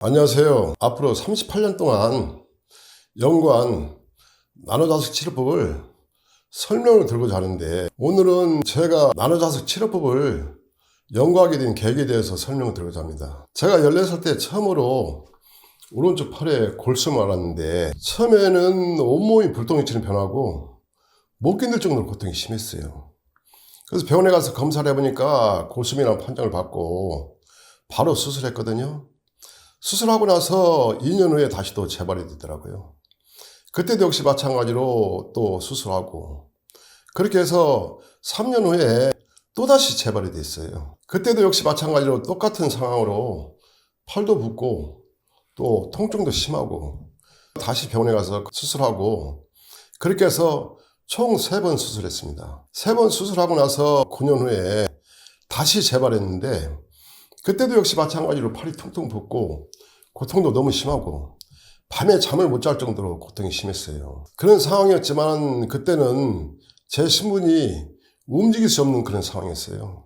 안녕하세요. 앞으로 38년 동안 연구한 나노자석 치료법을 설명을 들고자 하는데, 오늘은 제가 나노자석 치료법을 연구하게 된 계기에 대해서 설명을 드리고자 합니다. 제가 14살 때 처음으로 오른쪽 팔에 골수를 앓았는데, 처음에는 온몸이 불똥이처럼 변하고 못 견딜 정도로 고통이 심했어요. 그래서 병원에 가서 검사를 해보니까 골수이라는 판정을 받고 바로 수술했거든요. 수술하고 나서 2년 후에 다시 또 재발이 되더라고요. 그때도 역시 마찬가지로 또 수술하고, 그렇게 해서 3년 후에 또다시 재발이 됐어요. 그때도 역시 마찬가지로 똑같은 상황으로 팔도 붓고 또 통증도 심하고 다시 병원에 가서 수술하고, 그렇게 해서 총 3번 수술했습니다. 3번 수술하고 나서 9년 후에 다시 재발했는데, 그때도 역시 마찬가지로 팔이 퉁퉁 붓고 고통도 너무 심하고 밤에 잠을 못 잘 정도로 고통이 심했어요. 그런 상황이었지만 그때는 제 신분이 움직일 수 없는 그런 상황이었어요.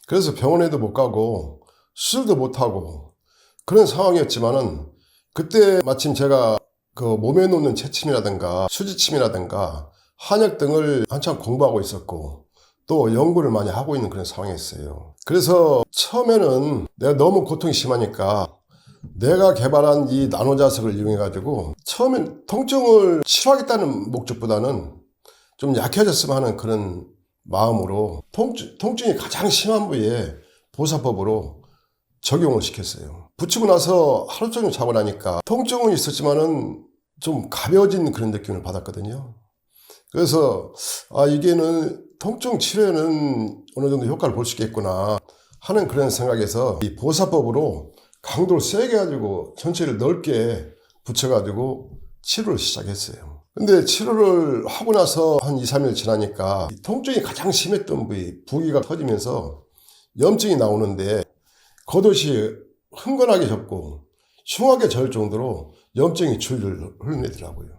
그래서 병원에도 못 가고 수술도 못 하고 그런 상황이었지만은, 그때 마침 제가 그 몸에 놓는 채침이라든가 수지침이라든가 한약 등을 한참 공부하고 있었고 또 연구를 많이 하고 있는 그런 상황이었어요. 그래서 처음에는 내가 너무 고통이 심하니까 내가 개발한 이 나노자석을 이용해 가지고 처음엔 통증을 치료하겠다는 목적보다는 좀 약해졌으면 하는 그런 마음으로 통증이 가장 심한 부위에 보사법으로 적용을 시켰어요. 붙이고 나서 하루 종일 자고 나니까 통증은 있었지만은 좀 가벼워진 그런 느낌을 받았거든요. 그래서 이게는 통증 치료에는 어느 정도 효과를 볼 수 있겠구나 하는 그런 생각에서 이 보사법으로 강도를 세게 가지고 전체를 넓게 붙여가지고 치료를 시작했어요. 근데 치료를 하고 나서 한 2, 3일 지나니까 통증이 가장 심했던 부위가 터지면서 염증이 나오는데 겉옷이 흥건하게 젖고 흉하게 젖을 정도로 염증이 줄줄 흘러내더라고요.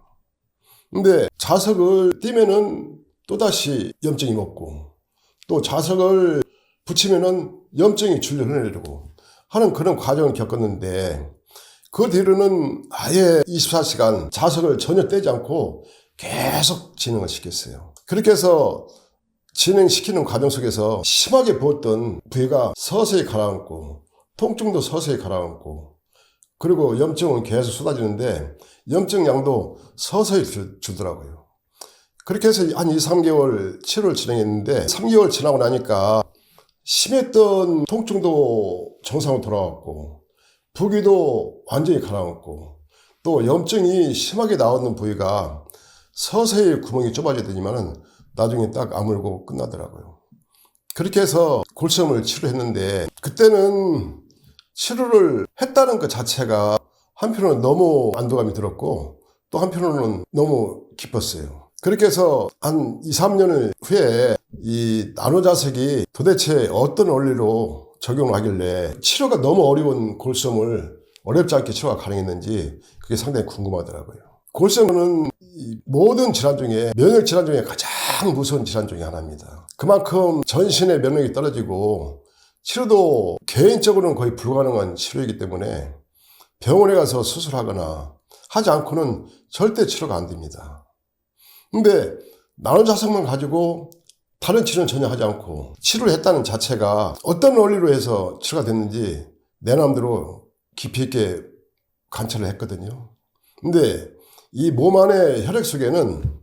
근데 자석을 띄면은 또다시 염증이 먹고, 또 자석을 붙이면은 염증이 줄줄 흘러내리고 하는 그런 과정을 겪었는데, 그 뒤로는 아예 24시간 자석을 전혀 떼지 않고 계속 진행을 시켰어요. 그렇게 해서 진행시키는 과정 속에서 심하게 부었던 부위가 서서히 가라앉고 통증도 서서히 가라앉고, 그리고 염증은 계속 쏟아지는데 염증 양도 서서히 줄더라고요. 그렇게 해서 한 2, 3개월 치료를 진행했는데, 3개월 지나고 나니까 심했던 통증도 정상으로 돌아왔고 부기도 완전히 가라앉고, 또 염증이 심하게 나오는 부위가 서서히 구멍이 좁아지더니만은 나중에 딱 아물고 끝나더라고요. 그렇게 해서 골수염을 치료했는데, 그때는 치료를 했다는 것 자체가 한편으로는 너무 안도감이 들었고 또 한편으로는 너무 기뻤어요. 그렇게 해서 한 2, 3년 후에 이 나노자석이 도대체 어떤 원리로 적용을 하길래 치료가 너무 어려운 골수염을 어렵지 않게 치료가 가능했는지 그게 상당히 궁금하더라고요. 골수염은 모든 질환 중에, 면역 질환 중에 가장 무서운 질환 중에 하나입니다. 그만큼 전신의 면역이 떨어지고 치료도 개인적으로는 거의 불가능한 치료이기 때문에 병원에 가서 수술하거나 하지 않고는 절대 치료가 안 됩니다. 근데 나노자석만 가지고 다른 치료는 전혀 하지 않고 치료를 했다는 자체가 어떤 원리로 해서 치료가 됐는지 내 마음대로 깊이 있게 관찰을 했거든요. 근데 이 몸 안의 혈액 속에는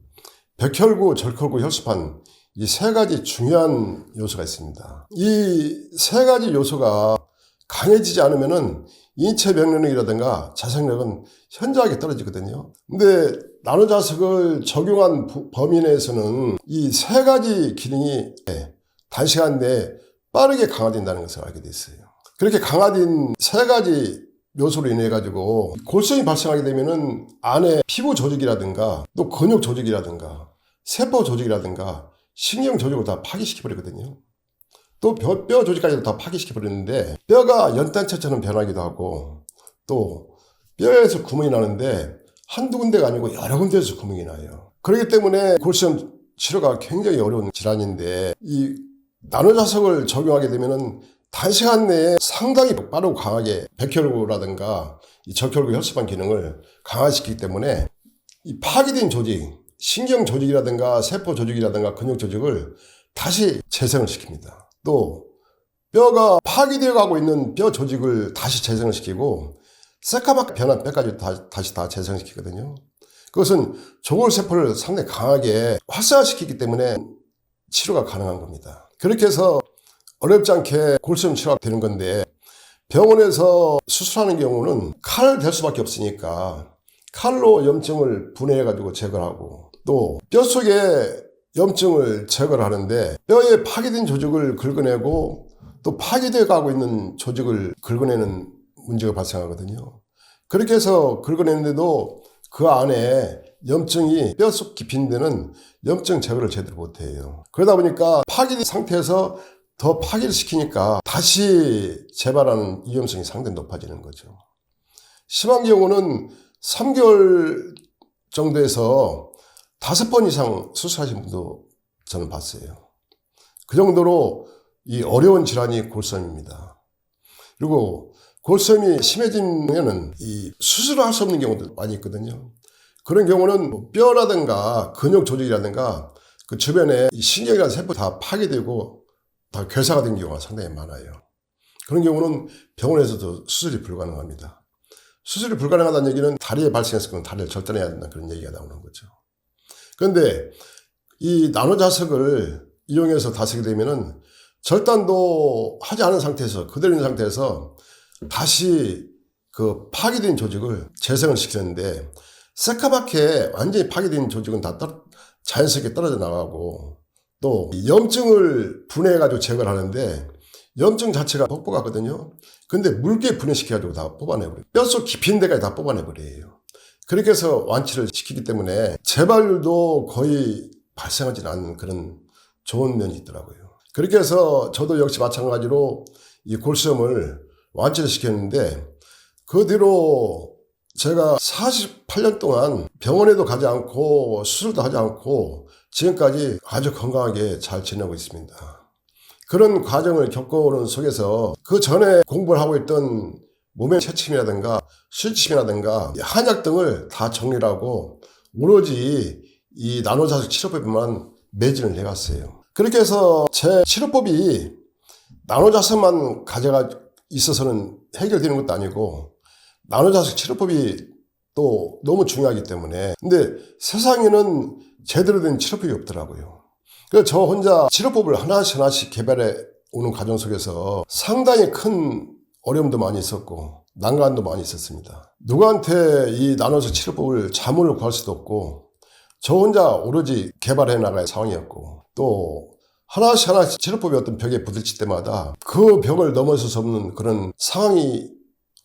백혈구, 절혈구, 혈소판, 이 3가지 중요한 요소가 있습니다. 이 3가지 요소가 강해지지 않으면은 인체 면역력이라든가 자생력은 현저하게 떨어지거든요. 근데 나노자석을 적용한 범위 내에서는 이 3가지 기능이 단시간 내에 빠르게 강화된다는 것을 알게 됐어요. 그렇게 강화된 3가지 요소로 인해 가지고 골수염이 발생하게 되면은 안에 피부 조직이라든가 또 근육 조직이라든가 세포 조직이라든가 신경 조직을 다 파괴시켜버리거든요. 또 뼈 조직까지도 다 파괴시켜버리는데, 뼈가 연탄처럼 변하기도 하고 또 뼈에서 구멍이 나는데 한두 군데가 아니고 여러 군데에서 구멍이 나요. 그렇기 때문에 골수염 치료가 굉장히 어려운 질환인데, 이 나노자석을 적용하게 되면은 단시간 내에 상당히 빠르고 강하게 백혈구라든가 이 적혈구 혈소판 기능을 강화시키기 때문에 이 파괴된 조직, 신경 조직이라든가 세포 조직이라든가 근육 조직을 다시 재생을 시킵니다. 또 뼈가 파괴되어 가고 있는 뼈 조직을 다시 재생을 시키고 새까맣게 변한 뼈까지 다시 다 재생시키거든요. 그것은 조골세포를 상당히 강하게 활성화시키기 때문에 치료가 가능한 겁니다. 그렇게 해서 어렵지 않게 골수염 치료가 되는 건데, 병원에서 수술하는 경우는 칼을 댈 수밖에 없으니까 칼로 염증을 분해해가지고 제거를 하고, 또 뼛속에 염증을 제거를 하는데 뼈에 파괴된 조직을 긁어내고 또 파괴되어 가고 있는 조직을 긁어내는 문제가 발생하거든요. 그렇게 해서 긁어내는데도 그 안에 염증이 뼛속 깊이 있는 데는 염증 제거를 제대로 못해요. 그러다 보니까 파괴된 상태에서 더 파괴를 시키니까 다시 재발하는 위험성이 상당히 높아지는 거죠. 심한 경우는 3개월 정도에서 5번 이상 수술하신 분도 저는 봤어요. 그 정도로 이 어려운 질환이 골수염입니다. 그리고 골수염이 심해지면은 이 수술을 할 수 없는 경우도 많이 있거든요. 그런 경우는 뼈라든가 근육 조직이라든가 그 주변에 이 신경이나 세포 다 파괴되고 다 괴사가 된 경우가 상당히 많아요. 그런 경우는 병원에서도 수술이 불가능합니다. 수술이 불가능하다는 얘기는 다리에 발생했을 경우 다리를 절단해야 된다, 그런 얘기가 나오는 거죠. 그런데 이 나노자석을 이용해서 다스게 되면은 절단도 하지 않은 상태에서 그대로 있는 상태에서 다시 그 파괴된 조직을 재생을 시키는데, 새까맣게 완전히 파괴된 조직은 다 자연스럽게 떨어져 나가고, 또 염증을 분해해가지고 제거를 하는데 염증 자체가 뻑뻑하거든요. 근데 묽게 분해시켜가지고 다 뽑아내버려요. 뼛속 깊이 있는 데까지 다 뽑아내버려요. 그렇게 해서 완치를 시키기 때문에 재발률도 거의 발생하지 않는 그런 좋은 면이 있더라고요. 그렇게 해서 저도 역시 마찬가지로 이 골수염을 완치를 시켰는데, 그 뒤로 제가 48년 동안 병원에도 가지 않고 수술도 하지 않고 지금까지 아주 건강하게 잘 지내고 있습니다. 그런 과정을 겪어오는 속에서 그 전에 공부를 하고 있던 몸의 체침이라든가 수치심이라든가 한약 등을 다 정리를 하고 오로지 이 나노자석 치료법에만 매진을 해갔어요. 그렇게 해서 제 치료법이 나노자석만 가져가 있어서는 해결되는 것도 아니고 나노자석 치료법이 또 너무 중요하기 때문에, 근데 세상에는 제대로 된 치료법이 없더라고요. 그래서 저 혼자 치료법을 하나씩 개발해 오는 과정 속에서 상당히 큰 어려움도 많이 있었고 난관도 많이 있었습니다. 누구한테 이 나노자석 치료법을 자문을 구할 수도 없고 저 혼자 오로지 개발해 나갈 상황이었고, 또 하나씩 치료법이 어떤 벽에 부딪힐 때마다 그 벽을 넘어설 수 없는 그런 상황이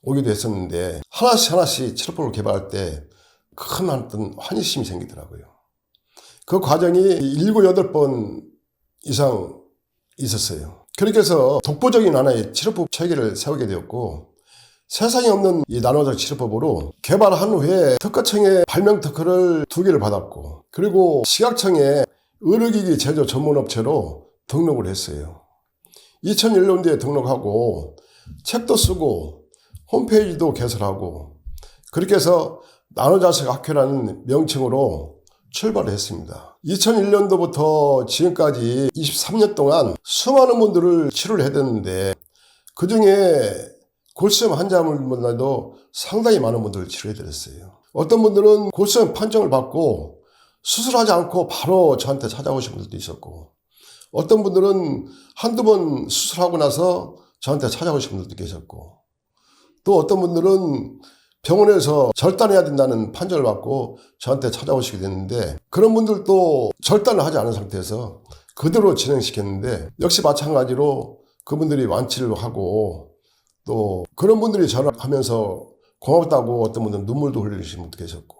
오기도 했었는데, 하나씩 치료법을 개발할 때 큰 어떤 환희심이 생기더라고요. 그 과정이 7, 8번 이상 있었어요. 그렇게 해서 독보적인 하나의 치료법 체계를 세우게 되었고, 세상에 없는 이 나노자석 치료법으로 개발한 후에 특허청에 발명 특허를 2개를 받았고, 그리고 식약청에 의료기기 제조 전문업체로 등록을 했어요. 2001년도에 등록하고 책도 쓰고 홈페이지도 개설하고, 그렇게 해서 나노자석 학회라는 명칭으로 출발을 했습니다. 2001년도부터 지금까지 23년 동안 수많은 분들을 치료를 해드렸는데, 그 중에 골수염 환자분들도 상당히 많은 분들을 치료해드렸어요. 어떤 분들은 골수염 판정을 받고 수술하지 않고 바로 저한테 찾아오신 분들도 있었고, 어떤 분들은 한두 번 수술하고 나서 저한테 찾아오신 분들도 계셨고, 또 어떤 분들은 병원에서 절단해야 된다는 판정을 받고 저한테 찾아오시게 됐는데, 그런 분들도 절단을 하지 않은 상태에서 그대로 진행시켰는데, 역시 마찬가지로 그분들이 완치를 하고, 또 그런 분들이 전화하면서 고맙다고 어떤 분들은 눈물도 흘리시는 분도 계셨고,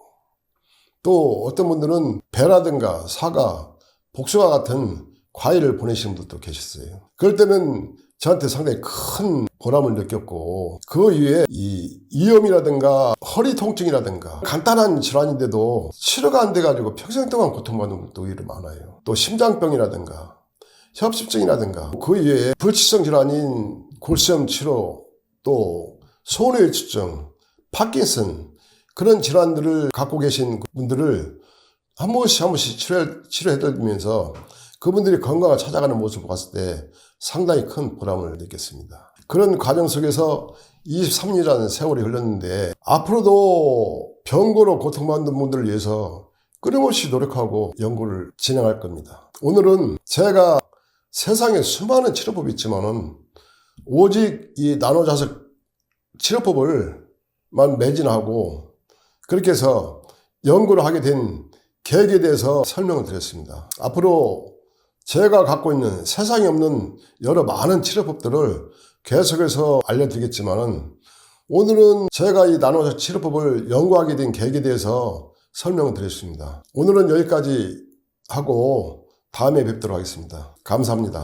또 어떤 분들은 배라든가 사과, 복숭아 같은 과일을 보내시는 분들도 계셨어요. 그럴 때는 저한테 상당히 큰 보람을 느꼈고, 그 이후에 이 이염이라든가 허리 통증이라든가 간단한 질환인데도 치료가 안 돼가지고 평생 동안 고통받는 분도 오히려 많아요. 또 심장병이라든가 협심증이라든가 그 이외에 불치성 질환인 골수염 치료, 또 소뇌혈증, 파킨슨 그런 질환들을 갖고 계신 분들을 한 번씩 치료해드리면서 그분들이 건강을 찾아가는 모습을 봤을 때 상당히 큰 보람을 느꼈습니다. 그런 과정 속에서 23년이라는 세월이 흘렀는데 앞으로도 병고로 고통받는 분들을 위해서 끊임없이 노력하고 연구를 진행할 겁니다. 오늘은 제가 세상에 수많은 치료법이 있지만은 오직 이 나노자석 치료법을만 매진하고 그렇게 해서 연구를 하게 된 계기에 대해서 설명을 드렸습니다. 앞으로 제가 갖고 있는 세상에 없는 여러 많은 치료법들을 계속해서 알려드리겠지만은 오늘은 제가 이 나노자석 치료법을 연구하게 된 계기에 대해서 설명을 드렸습니다. 오늘은 여기까지 하고 다음에 뵙도록 하겠습니다. 감사합니다.